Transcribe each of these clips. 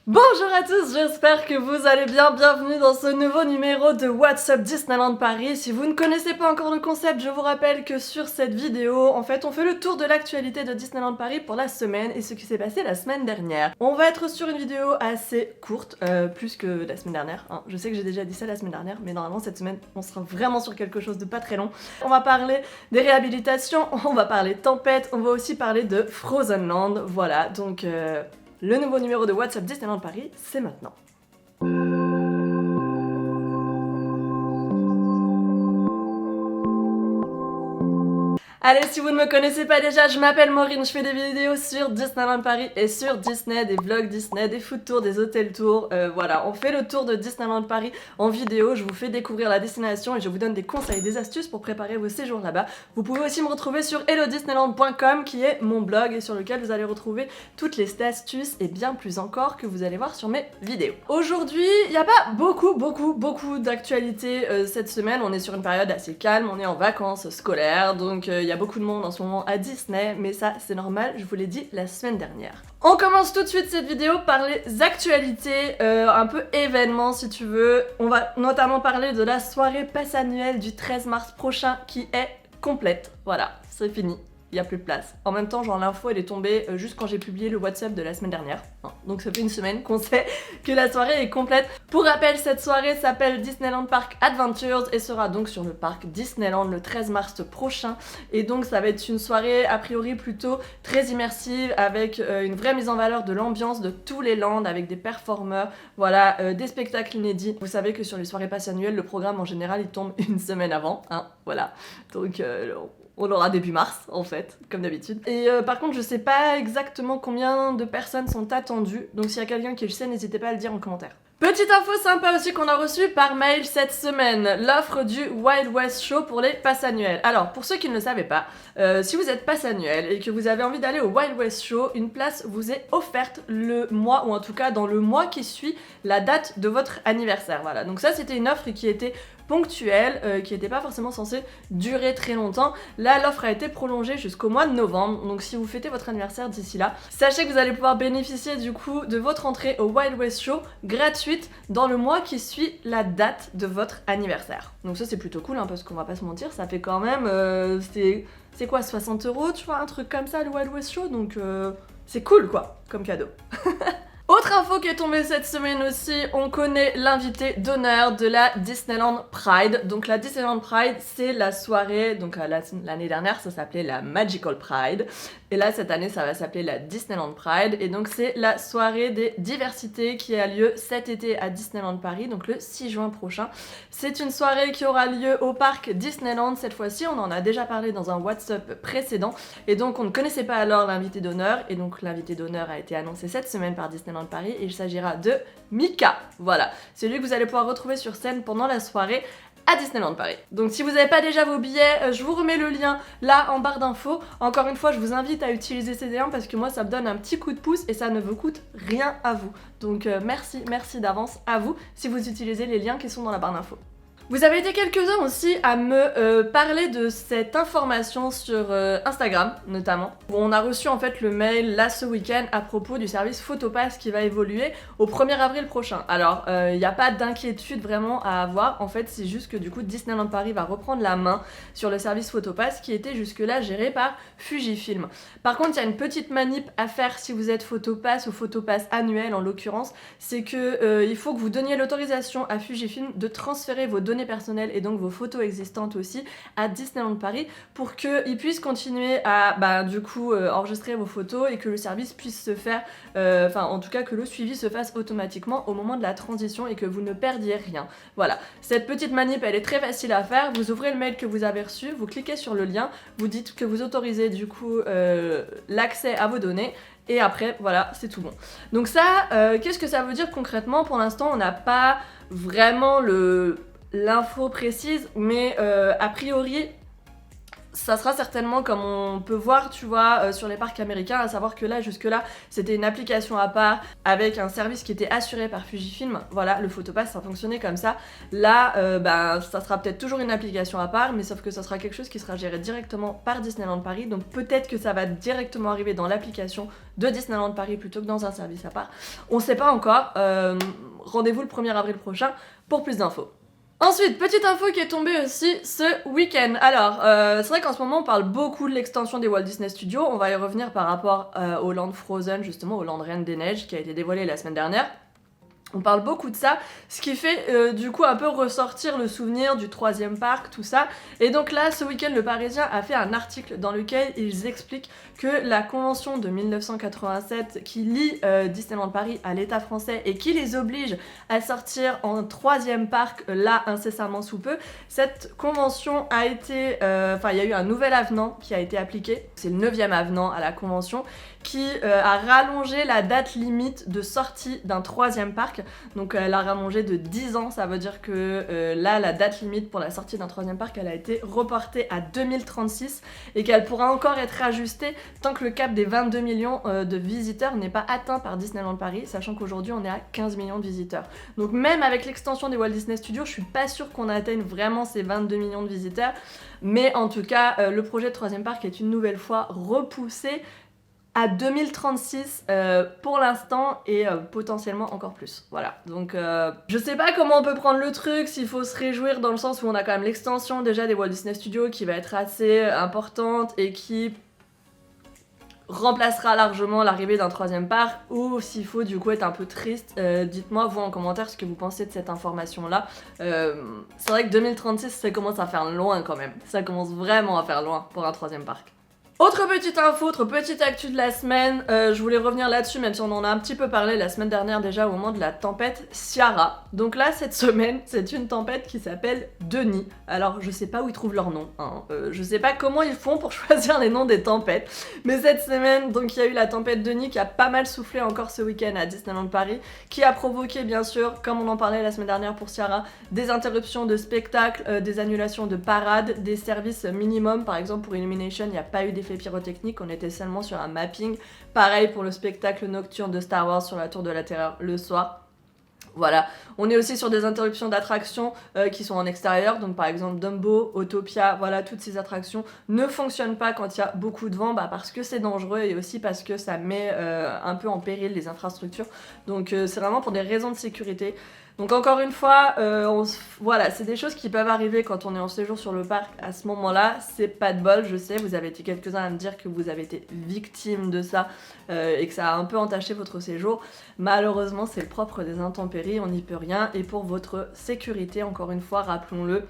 Bonjour à tous, j'espère que vous allez bien, bienvenue dans ce nouveau numéro de What's Up Disneyland Paris. Si vous ne connaissez pas encore le concept, je vous rappelle que sur cette vidéo, en fait, on fait le tour de l'actualité de Disneyland Paris pour la semaine et ce qui s'est passé la semaine dernière. On va être sur une vidéo assez courte, plus que la semaine dernière, hein. Je sais que j'ai déjà dit ça la semaine dernière, mais normalement cette semaine, on sera vraiment sur quelque chose de pas très long. On va parler des réhabilitations, on va parler tempête, on va aussi parler de Frozen Land, voilà, donc... Le nouveau numéro de What's Up Disneyland Paris, c'est maintenant. Allez, si vous ne me connaissez pas déjà, je m'appelle Maureen, je fais des vidéos sur Disneyland Paris et sur Disney, des vlogs Disney, des food tours, des hôtels tours, voilà, on fait le tour de Disneyland Paris en vidéo, je vous fais découvrir la destination et je vous donne des conseils et des astuces pour préparer vos séjours là-bas. Vous pouvez aussi me retrouver sur hellodisneyland.com qui est mon blog et sur lequel vous allez retrouver toutes les astuces et bien plus encore que vous allez voir sur mes vidéos. Aujourd'hui, il n'y a pas beaucoup d'actualités cette semaine, on est sur une période assez calme, on est en vacances scolaires, donc il y a beaucoup de monde en ce moment à Disney, mais ça c'est normal, je vous l'ai dit la semaine dernière. On commence tout de suite cette vidéo par les actualités, un peu événements si tu veux. On va notamment parler de la soirée passe annuelle du 13 mars prochain qui est complète. Voilà, c'est fini. Il n'y a plus de place. En même temps, genre l'info elle est tombée juste quand j'ai publié le WhatsApp de la semaine dernière. Donc ça fait une semaine qu'on sait que la soirée est complète. Pour rappel, cette soirée s'appelle Disneyland Park Adventures et sera donc sur le parc Disneyland le 13 mars prochain. Et donc ça va être une soirée a priori plutôt très immersive avec une vraie mise en valeur de l'ambiance de tous les lands avec des performeurs, voilà, des spectacles inédits. Vous savez que sur les soirées passes annuelles, le programme en général il tombe une semaine avant, hein, voilà. Donc on l'aura début mars, en fait, comme d'habitude. Et par contre, je sais pas exactement combien de personnes sont attendues, donc s'il y a quelqu'un qui le sait, n'hésitez pas à le dire en commentaire. Petite info sympa aussi qu'on a reçue par mail cette semaine, l'offre du Wild West Show pour les passes annuelles. Alors, pour ceux qui ne le savaient pas, si vous êtes passe annuel et que vous avez envie d'aller au Wild West Show, une place vous est offerte le mois, ou en tout cas dans le mois qui suit la date de votre anniversaire. Voilà, donc ça c'était une offre qui était ponctuelle, qui n'était pas forcément censée durer très longtemps. Là, l'offre a été prolongée jusqu'au mois de novembre, donc si vous fêtez votre anniversaire d'ici là, sachez que vous allez pouvoir bénéficier du coup de votre entrée au Wild West Show gratuite dans le mois qui suit la date de votre anniversaire. Donc ça c'est plutôt cool, hein, parce qu'on va pas se mentir, ça fait quand même, c'est quoi, 60 €, tu vois, un truc comme ça, le Wild West Show, donc c'est cool quoi, comme cadeau. Autre info qui est tombée cette semaine aussi, on connaît l'invité d'honneur de la Disneyland Pride. Donc la Disneyland Pride, c'est la soirée, donc l'année dernière ça s'appelait la Magical Pride. Et là cette année ça va s'appeler la Disneyland Pride. Et donc c'est la soirée des diversités qui a lieu cet été à Disneyland Paris, donc le 6 juin prochain. C'est une soirée qui aura lieu au parc Disneyland cette fois-ci, on en a déjà parlé dans un WhatsApp précédent. Et donc on ne connaissait pas alors l'invité d'honneur, et donc l'invité d'honneur a été annoncé cette semaine par Disneyland Paris et il s'agira de Mika. Voilà, c'est lui que vous allez pouvoir retrouver sur scène pendant la soirée à Disneyland Paris. Donc si vous n'avez pas déjà vos billets, je vous remets le lien là en barre d'infos. Encore une fois, je vous invite à utiliser ces liens parce que moi ça me donne un petit coup de pouce et ça ne vous coûte rien à vous. Donc merci d'avance à vous si vous utilisez les liens qui sont dans la barre d'infos. Vous avez été quelques-uns aussi à me parler de cette information sur Instagram notamment, où on a reçu en fait le mail là ce week-end à propos du service Photopass qui va évoluer au 1er avril prochain. Alors il n'y a pas d'inquiétude vraiment à avoir, en fait c'est juste que du coup Disneyland Paris va reprendre la main sur le service Photopass qui était jusque-là géré par Fujifilm. Par contre il y a une petite manip à faire si vous êtes Photopass ou Photopass annuel en l'occurrence, c'est que il faut que vous donniez l'autorisation à Fujifilm de transférer vos données personnelles et donc vos photos existantes aussi à Disneyland Paris pour qu'ils puissent continuer à enregistrer vos photos et que le service puisse se faire, en tout cas que le suivi se fasse automatiquement au moment de la transition et que vous ne perdiez rien. Voilà, cette petite manip elle est très facile à faire, vous ouvrez le mail que vous avez reçu, vous cliquez sur le lien, vous dites que vous autorisez du coup l'accès à vos données. Et après, voilà, c'est tout bon. Donc ça, qu'est-ce que ça veut dire concrètement? Pour l'instant, on n'a pas vraiment l'info précise, mais a priori, ça sera certainement comme on peut voir, tu vois, sur les parcs américains, à savoir que là, jusque-là, c'était une application à part avec un service qui était assuré par Fujifilm. Voilà, le Photopass, ça fonctionnait comme ça. Là, ça sera peut-être toujours une application à part, mais sauf que ça sera quelque chose qui sera géré directement par Disneyland Paris. Donc peut-être que ça va directement arriver dans l'application de Disneyland Paris plutôt que dans un service à part. On sait pas encore. Rendez-vous le 1er avril prochain pour plus d'infos. Ensuite, petite info qui est tombée aussi ce week-end. Alors, c'est vrai qu'en ce moment on parle beaucoup de l'extension des Walt Disney Studios. On va y revenir par rapport au Land Frozen, justement, au Land Reine des Neiges qui a été dévoilé la semaine dernière. On parle beaucoup de ça, ce qui fait du coup un peu ressortir le souvenir du 3e parc, tout ça. Et donc là, ce week-end, le Parisien a fait un article dans lequel ils expliquent que la convention de 1987 qui lie Disneyland Paris à l'État français et qui les oblige à sortir en 3e parc là incessamment sous peu, cette convention a été... il y a eu un nouvel avenant qui a été appliqué, c'est le 9e avenant à la convention, qui a rallongé la date limite de sortie d'un 3e parc. Donc elle a rallongé de 10 ans, ça veut dire que là la date limite pour la sortie d'un 3e parc elle a été reportée à 2036 et qu'elle pourra encore être ajustée tant que le cap des 22 millions de visiteurs n'est pas atteint par Disneyland Paris, sachant qu'aujourd'hui on est à 15 millions de visiteurs. Donc même avec l'extension des Walt Disney Studios, je suis pas sûre qu'on atteigne vraiment ces 22 millions de visiteurs, mais en tout cas le projet de 3e parc est une nouvelle fois repoussé à 2036 pour l'instant et potentiellement encore plus. Voilà, donc je sais pas comment on peut prendre le truc, s'il faut se réjouir dans le sens où on a quand même l'extension déjà des Walt Disney Studios qui va être assez importante et qui remplacera largement l'arrivée d'un 3e parc, ou s'il faut du coup être un peu triste, dites-moi vous en commentaire ce que vous pensez de cette information là. C'est vrai que 2036 ça commence à faire loin quand même, ça commence vraiment à faire loin pour un 3e parc. Autre petite info, autre petite actu de la semaine, je voulais revenir là-dessus même si on en a un petit peu parlé la semaine dernière déjà au moment de la tempête Ciara. Donc là cette semaine c'est une tempête qui s'appelle Denis. Alors je sais pas où ils trouvent leur nom, hein. Je sais pas comment ils font pour choisir les noms des tempêtes, mais cette semaine donc il y a eu la tempête Denis qui a pas mal soufflé encore ce week-end à Disneyland Paris, qui a provoqué bien sûr, comme on en parlait la semaine dernière pour Ciara, des interruptions de spectacles, des annulations de parades, des services minimum. Par exemple pour Illumination il n'y a pas eu d'effet pyrotechnique, on était seulement sur un mapping. Pareil pour le spectacle nocturne de Star Wars sur la Tour de la Terreur le soir. Voilà, on est aussi sur des interruptions d'attractions qui sont en extérieur, donc par exemple Dumbo, Autopia, voilà, toutes ces attractions ne fonctionnent pas quand il y a beaucoup de vent, parce que c'est dangereux et aussi parce que ça met un peu en péril les infrastructures, donc c'est vraiment pour des raisons de sécurité. Donc encore une fois, voilà, c'est des choses qui peuvent arriver quand on est en séjour sur le parc à ce moment-là, c'est pas de bol, je sais, vous avez été quelques-uns à me dire que vous avez été victime de ça et que ça a un peu entaché votre séjour. Malheureusement, c'est le propre des intempéries, on n'y peut rien, et pour votre sécurité, encore une fois, rappelons-le,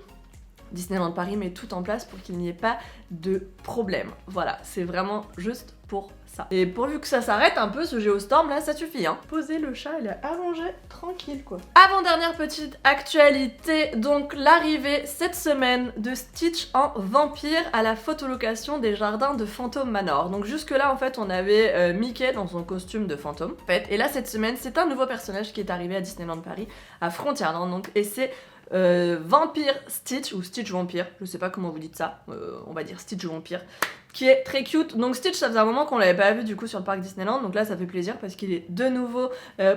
Disneyland Paris met tout en place pour qu'il n'y ait pas de problème. Voilà, c'est vraiment juste pour ça. Et pourvu que ça s'arrête un peu ce Geostorm là, ça suffit hein. Poser le chat, il est allongé, tranquille quoi. Avant-dernière petite actualité, donc l'arrivée cette semaine de Stitch en vampire à la photolocation des jardins de Phantom Manor. Donc jusque là en fait on avait Mickey dans son costume de fantôme. En fait, et là cette semaine c'est un nouveau personnage qui est arrivé à Disneyland Paris, à Frontierland, donc, et c'est Vampire Stitch, ou Stitch Vampire, je sais pas comment vous dites ça, on va dire Stitch Vampire, qui est très cute. Donc Stitch, ça faisait un moment qu'on l'avait pas vu du coup sur le parc Disneyland, donc là ça fait plaisir parce qu'il est de nouveau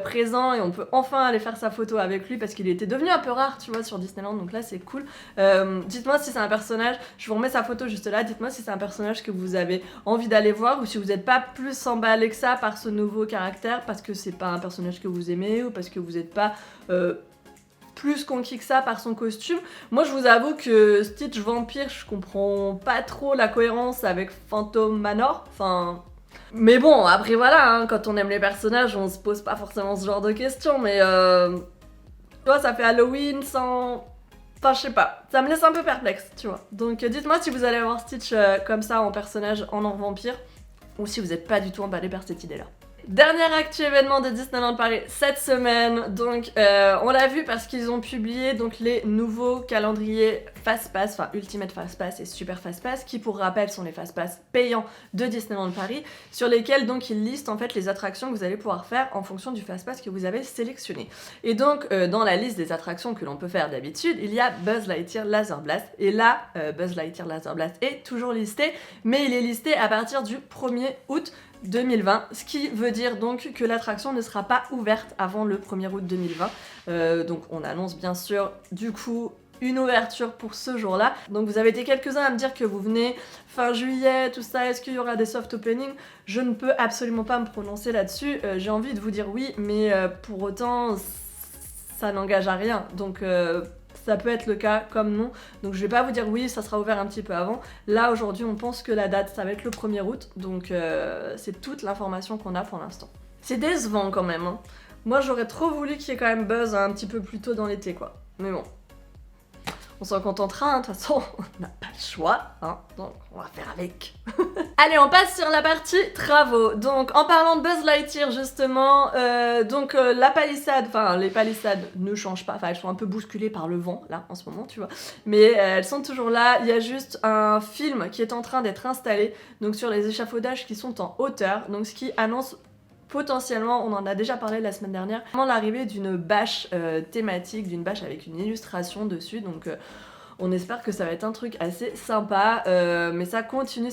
présent et on peut enfin aller faire sa photo avec lui parce qu'il était devenu un peu rare tu vois sur Disneyland, donc là c'est cool. Dites-moi si c'est un personnage, je vous remets sa photo juste là, dites-moi si c'est un personnage que vous avez envie d'aller voir ou si vous n'êtes pas plus emballé que ça par ce nouveau caractère parce que c'est pas un personnage que vous aimez ou parce que vous n'êtes pas plus conquis que ça par son costume. Moi je vous avoue que Stitch Vampire, je comprends pas trop la cohérence avec Phantom Manor, enfin... Mais bon, après voilà, hein, quand on aime les personnages, on se pose pas forcément ce genre de questions, mais tu vois, ça fait Halloween sans... Enfin, je sais pas, ça me laisse un peu perplexe, tu vois. Donc dites-moi si vous allez avoir Stitch comme ça en personnage en vampire, ou si vous êtes pas du tout emballé par cette idée-là. dernier actu événement de Disneyland Paris cette semaine, donc on l'a vu parce qu'ils ont publié donc les nouveaux calendriers Fastpass, enfin Ultimate Fastpass et Super Fastpass, qui pour rappel sont les Fastpass payants de Disneyland Paris, sur lesquels donc ils listent en fait les attractions que vous allez pouvoir faire en fonction du Fastpass que vous avez sélectionné. Et donc dans la liste des attractions que l'on peut faire d'habitude, il y a Buzz Lightyear Laser Blast, et là Buzz Lightyear Laser Blast est toujours listé, mais il est listé à partir du 1er août 2020, ce qui veut dire donc que l'attraction ne sera pas ouverte avant le 1er août 2020. Donc on annonce bien sûr du coup une ouverture pour ce jour-là. Donc vous avez été quelques-uns à me dire que vous venez fin juillet, tout ça, est-ce qu'il y aura des soft openings? Je ne peux absolument pas me prononcer là-dessus. J'ai envie de vous dire oui, mais pour autant ça n'engage à rien. Donc ça peut être le cas comme non. Donc je vais pas vous dire oui, ça sera ouvert un petit peu avant. Là aujourd'hui on pense que la date ça va être le 1er août. Donc c'est toute l'information qu'on a pour l'instant. C'est décevant quand même. Hein. Moi j'aurais trop voulu qu'il y ait quand même Buzz un petit peu plus tôt dans l'été quoi. Mais bon. On s'en contentera, hein. De toute façon, on n'a pas le choix, hein, donc on va faire avec. Allez, on passe sur la partie travaux. Donc, en parlant de Buzz Lightyear, justement, la palissade, enfin, les palissades ne changent pas, enfin, elles sont un peu bousculées par le vent, là, en ce moment, tu vois, mais elles sont toujours là. Il y a juste un film qui est en train d'être installé, donc sur les échafaudages qui sont en hauteur, donc ce qui annonce potentiellement, on en a déjà parlé la semaine dernière, l'arrivée d'une bâche thématique, d'une bâche avec une illustration dessus, donc on espère que ça va être un truc assez sympa, mais ça continue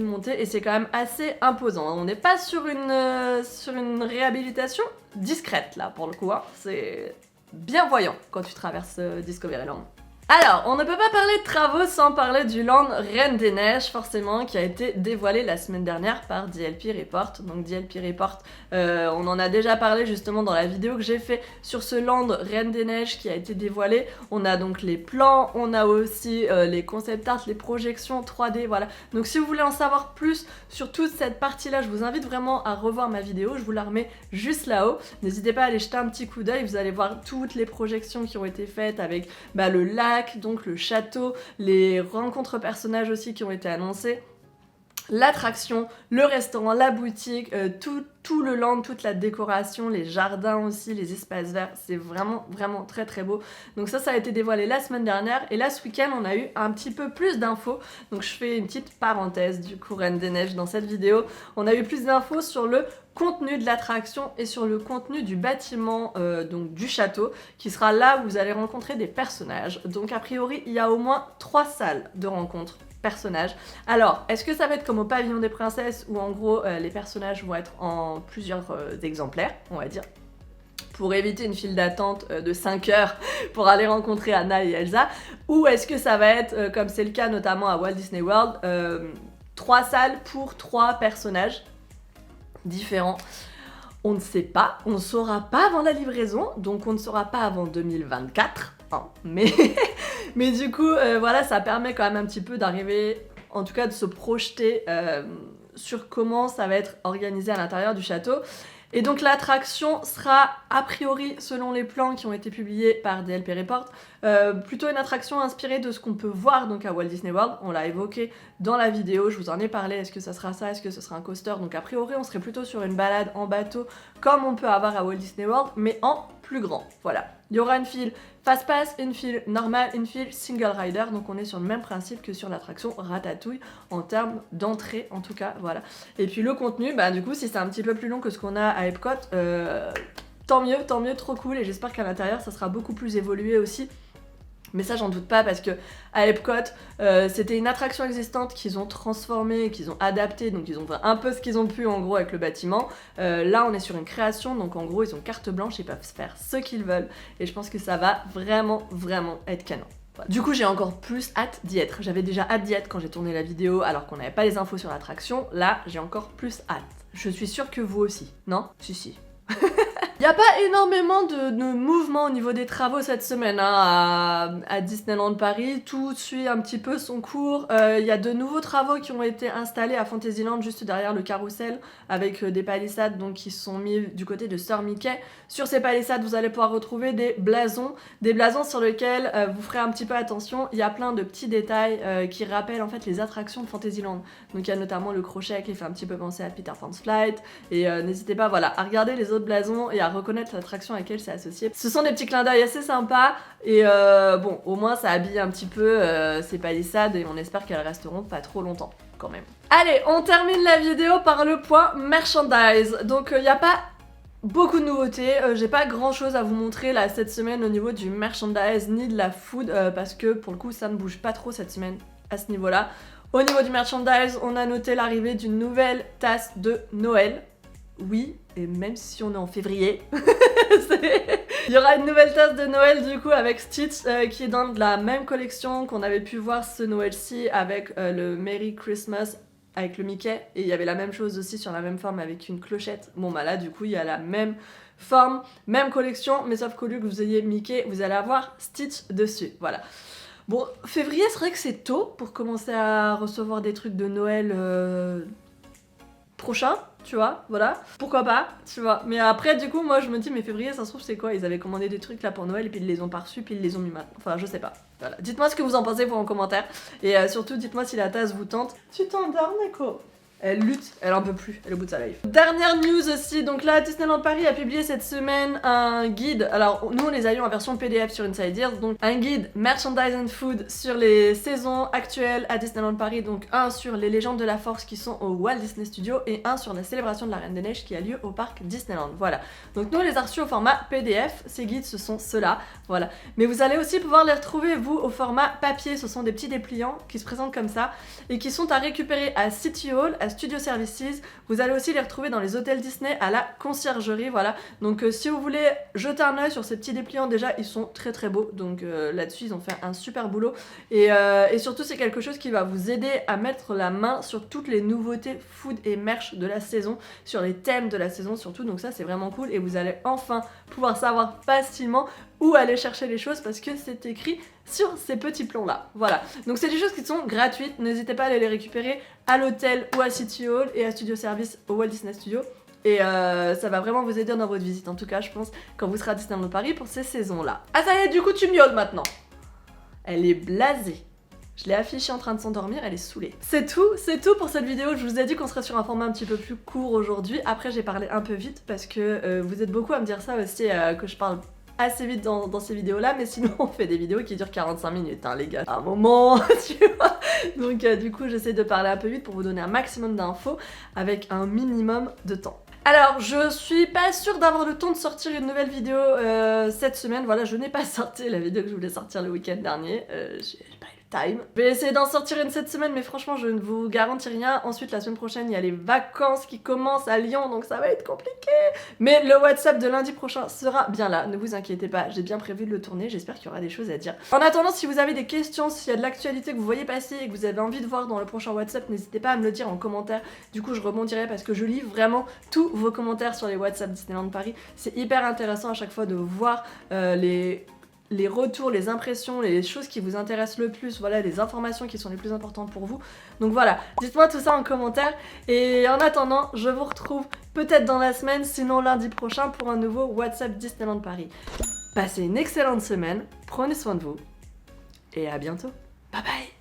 de monter et c'est quand même assez imposant. On n'est pas sur une réhabilitation discrète là pour le coup, hein. C'est bien voyant quand tu traverses Discoveryland. Alors, on ne peut pas parler de travaux sans parler du land Reine des Neiges, forcément, qui a été dévoilé la semaine dernière par DLP Report. Donc DLP Report, on en a déjà parlé justement dans la vidéo que j'ai fait sur ce land Reine des Neiges qui a été dévoilé. On a donc les plans, on a aussi les concept art, les projections 3D, voilà. Donc si vous voulez en savoir plus sur toute cette partie-là, je vous invite vraiment à revoir ma vidéo, je vous la remets juste là-haut. N'hésitez pas à aller jeter un petit coup d'œil, vous allez voir toutes les projections qui ont été faites avec le lac, donc le château, les rencontres personnages aussi qui ont été annoncées, l'attraction, le restaurant, la boutique, tout le land, toute la décoration, les jardins aussi, les espaces verts, c'est vraiment très très beau. Donc ça a été dévoilé la semaine dernière et là ce week-end on a eu un petit peu plus d'infos. Donc je fais une petite parenthèse du coup Reine des Neiges dans cette vidéo. On a eu plus d'infos sur le contenu de l'attraction et sur le contenu du bâtiment donc du château qui sera là où vous allez rencontrer des personnages. Donc a priori il y a au moins 3 salles de rencontres personnages. Alors, est-ce que ça va être comme au pavillon des princesses où en gros les personnages vont être en plusieurs exemplaires, on va dire, pour éviter une file d'attente de 5 heures pour aller rencontrer Anna et Elsa, ou est-ce que ça va être comme c'est le cas notamment à Walt Disney World, 3 salles pour 3 personnages différents. On ne sait pas, on ne saura pas avant la livraison, donc on ne saura pas avant 2024. Mais du coup, voilà, ça permet quand même un petit peu d'arriver, en tout cas de se projeter sur comment ça va être organisé à l'intérieur du château. Et donc l'attraction sera, a priori, selon les plans qui ont été publiés par DLP Report, plutôt une attraction inspirée de ce qu'on peut voir donc à Walt Disney World. On l'a évoqué dans la vidéo, je vous en ai parlé, est-ce que ça sera ça, est-ce que ce sera un coaster? Donc a priori, on serait plutôt sur une balade en bateau, comme on peut avoir à Walt Disney World, mais en plus grand, voilà. Il y aura une file Fastpass, une file normale, une file Single Rider, donc on est sur le même principe que sur l'attraction Ratatouille en termes d'entrée en tout cas, voilà. Et puis le contenu, du coup si c'est un petit peu plus long que ce qu'on a à Epcot, tant mieux, trop cool, et j'espère qu'à l'intérieur ça sera beaucoup plus évolué aussi. Mais ça j'en doute pas parce que à Epcot c'était une attraction existante qu'ils ont transformée, qu'ils ont adaptée, donc ils ont fait un peu ce qu'ils ont pu en gros avec le bâtiment. Là on est sur une création, donc en gros ils ont carte blanche, ils peuvent faire ce qu'ils veulent et je pense que ça va vraiment être canon. Voilà. Du coup j'ai encore plus hâte d'y être. J'avais déjà hâte d'y être quand j'ai tourné la vidéo alors qu'on n'avait pas les infos sur l'attraction. Là j'ai encore plus hâte. Je suis sûre que vous aussi, non? Si. Il Y a pas énormément de mouvement au niveau des travaux cette semaine hein, à Disneyland Paris. Tout suit un petit peu son cours. Y a de nouveaux travaux qui ont été installés à Fantasyland juste derrière le carrousel avec des palissades donc, qui sont mis du côté de Sir Mickey. Sur ces palissades, vous allez pouvoir retrouver des blasons sur lesquels vous ferez un petit peu attention. Il y a plein de petits détails qui rappellent en fait les attractions de Fantasyland. Donc il y a notamment le crochet qui fait un petit peu penser à Peter Pan's Flight. Et n'hésitez pas voilà, à regarder les autres blasons et à reconnaître l'attraction à laquelle c'est associé. Ce sont des petits clins d'œil assez sympas. Et bon, au moins ça habille un petit peu ces palissades et on espère qu'elles resteront pas trop longtemps quand même. Allez, on termine la vidéo par le point merchandise. Donc il n'y a pas beaucoup de nouveautés, j'ai pas grand chose à vous montrer là cette semaine au niveau du merchandise ni de la food parce que pour le coup ça ne bouge pas trop cette semaine à ce niveau là. Au niveau du merchandise, on a noté l'arrivée d'une nouvelle tasse de Noël. Oui, et même si on est en février, il y aura une nouvelle tasse de Noël du coup avec Stitch qui est dans la même collection qu'on avait pu voir ce Noël-ci avec le Merry Christmas avec le Mickey, et il y avait la même chose aussi sur la même forme avec une clochette. Bon bah là du coup il y a la même forme, même collection, mais sauf qu'au lieu que vous ayez Mickey, vous allez avoir Stitch dessus, voilà. Bon, février c'est vrai que c'est tôt pour commencer à recevoir des trucs de Noël prochain, tu vois, voilà. Pourquoi pas, tu vois. Mais après du coup moi je me dis mais février ça se trouve c'est quoi? Ils avaient commandé des trucs là pour Noël et puis ils les ont pas reçus puis ils les ont mis maintenant. Enfin je sais pas. Voilà. Dites-moi ce que vous en pensez vous en commentaire. Et surtout dites-moi si la tasse vous tente. Tu t'endors Neko? Elle lutte, elle en peut plus, elle est au bout de sa life. Dernière news aussi, donc là Disneyland Paris a publié cette semaine un guide, alors nous on les a eu en version PDF sur Inside Ears, donc un guide Merchandise and Food sur les saisons actuelles à Disneyland Paris, donc un sur les légendes de la force qui sont au Walt Disney Studios et un sur la célébration de la Reine des Neiges qui a lieu au parc Disneyland, voilà. Donc nous on les a reçus au format PDF, ces guides ce sont ceux-là, voilà. Mais vous allez aussi pouvoir les retrouver vous au format papier, ce sont des petits dépliants qui se présentent comme ça et qui sont à récupérer à City Hall, à Studio Services, vous allez aussi les retrouver dans les hôtels Disney à la conciergerie, voilà. Donc si vous voulez jeter un œil sur ces petits dépliants, déjà ils sont très très beaux, donc là-dessus ils ont fait un super boulot et surtout c'est quelque chose qui va vous aider à mettre la main sur toutes les nouveautés food et merch de la saison, sur les thèmes de la saison surtout, donc ça c'est vraiment cool et vous allez enfin pouvoir savoir facilement où aller chercher les choses parce que c'est écrit sur ces petits plans là, voilà. Donc c'est des choses qui sont gratuites, n'hésitez pas à aller les récupérer à l'hôtel ou à City Hall et à Studio Service au Walt Disney Studio et ça va vraiment vous aider dans votre visite en tout cas je pense quand vous serez à Disneyland Paris pour ces saisons là. Ah ça y est du coup tu miaules maintenant. Elle est blasée. Je l'ai affichée en train de s'endormir, elle est saoulée. C'est tout pour cette vidéo. Je vous ai dit qu'on serait sur un format un petit peu plus court aujourd'hui. Après j'ai parlé un peu vite parce que vous êtes beaucoup à me dire ça aussi, que je parle assez vite dans ces vidéos là, mais sinon on fait des vidéos qui durent 45 minutes hein les gars, à un moment tu vois. Donc du coup j'essaie de parler un peu vite pour vous donner un maximum d'infos avec un minimum de temps. Alors je suis pas sûre d'avoir le temps de sortir une nouvelle vidéo cette semaine, voilà je n'ai pas sorti la vidéo que je voulais sortir le week-end dernier, j'ai pas eu le time. Je vais essayer d'en sortir une cette semaine mais franchement je ne vous garantis rien. Ensuite la semaine prochaine il y a les vacances qui commencent à Lyon donc ça va être compliqué. Mais le WhatsApp de lundi prochain sera bien là, ne vous inquiétez pas, j'ai bien prévu de le tourner, j'espère qu'il y aura des choses à dire. En attendant si vous avez des questions, s'il y a de l'actualité que vous voyez passer et que vous avez envie de voir dans le prochain WhatsApp, n'hésitez pas à me le dire en commentaire, du coup je rebondirai parce que je lis vraiment vos commentaires sur les WhatsApp Disneyland Paris, c'est hyper intéressant à chaque fois de voir les retours, les impressions, les choses qui vous intéressent le plus, voilà, les informations qui sont les plus importantes pour vous. Donc voilà, dites-moi tout ça en commentaire et en attendant, je vous retrouve peut-être dans la semaine, sinon lundi prochain pour un nouveau WhatsApp Disneyland Paris. Passez une excellente semaine, prenez soin de vous et à bientôt. Bye bye.